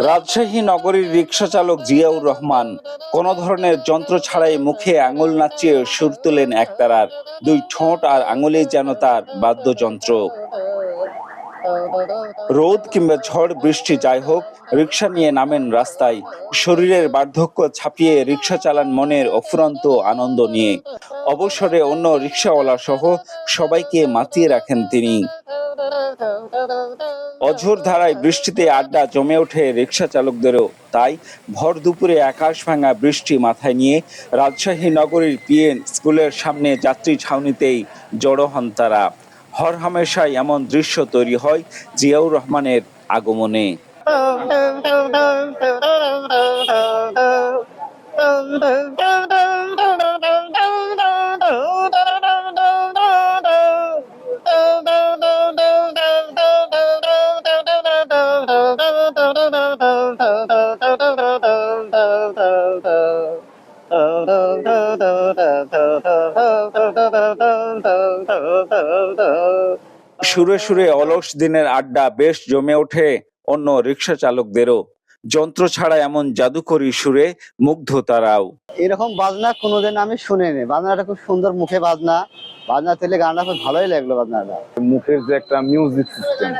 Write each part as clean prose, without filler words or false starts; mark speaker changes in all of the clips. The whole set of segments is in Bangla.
Speaker 1: রাজশাহী নগরীর রিকশা চালক জিয়াউর রহমান কোনো ধরনের যন্ত্র ছাড়াই মুখে আঙুল নাচিয়ে সুর তোলেন একতারার। দুই ঠোঁট আর আঙুলেই যেন তার বাদ্যযন্ত্র। রোদ কিংবা ঝড় বৃষ্টি যাই হোক, রিকশা নিয়ে নামেন রাস্তায়। শরীরের বার্ধক্য ছাপিয়ে রিকশা চালান মনের অফুরন্ত আনন্দ নিয়ে। অবসরে অন্য রিকশাওয়ালা সহ সবাইকে মাতিয়ে রাখেন তিনি। অঝোর ধারায় বৃষ্টিতে আড্ডা জমে ওঠে রিকশা চালকদেরও। তাই ভর দুপুরে আকাশ ভাঙা বৃষ্টি মাথায় নিয়ে রাজশাহী নগরীর পিএন স্কুলের সামনে যাত্রী ছাউনিতেই জড়ো হন তারা। হরহামেশাই এমন দৃশ্য তৈরি হয় জিয়াউর রহমানের আগমনে। সুরে সুরে অলস দিনের আড্ডা বেশ জমে ওঠে অন্য রিকশা চালকদেরও। যন্ত্র ছাড়া এমন জাদুকরী সুরে মুগ্ধ তারাও।
Speaker 2: এরকম বাজনা কোনোদিন আমি শুনিনি। বাজনাটা খুব সুন্দর, মুখে বাজনা থেকে গানটা খুব ভালোই লাগলো। বাজনাটা
Speaker 3: মুখের যে একটা মিউজিক সিস্টেম,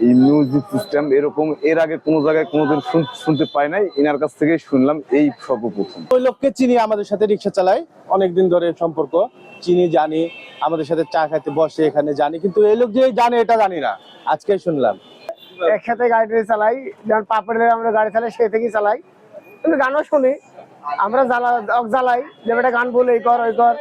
Speaker 3: এই মিউজিক সিস্টেম এরকম এর আগে কোনো জায়গায় কোনোদিন শুনতে পাই নাই। এনার কাছ থেকেই শুনলাম এই সর্বপ্রথম।
Speaker 4: ওই লোককে চিনি, আমাদের সাথে রিক্সা চালায়, অনেকদিন ধরে সম্পর্ক, চিনি, জানি, আমাদের সাথে চা খাইতে বসে এখানে জানি, কিন্তু এই লোক যে জানে এটা জানি না, আজকে শুনলাম।
Speaker 5: একসাথে গাড়ি চালাই, যেমন পাপড়ে আমরা গাড়ি চালাই সে থেকেই চালাই, কিন্তু গানও শুনি। আমরা জ্বালাই যে একটা গান বলে এই কর ওই কর।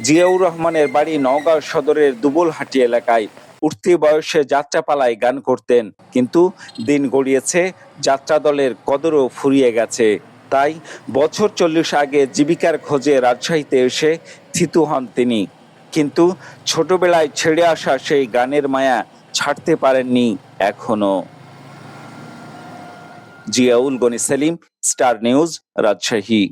Speaker 1: জিয়াউর রহমানের বাড়ি নওগাঁ সদরের দুবলহাটি এলাকায়। উঠতি বয়সে যাত্রাপালায় গান করতেন, কিন্তু দিন গড়িয়েছে, যাত্রা দলের কদরও ফুরিয়ে গেছে। তাই বছর 40 আগে জীবিকার খোঁজে রাজশাহীতে এসে থিতু হন তিনি। কিন্তু ছোটবেলায় ছেড়ে আসা সেই গানের মায়া ছাড়তে পারেননি এখনো। Ziaul Goni Selim, Star News, Rajshahi.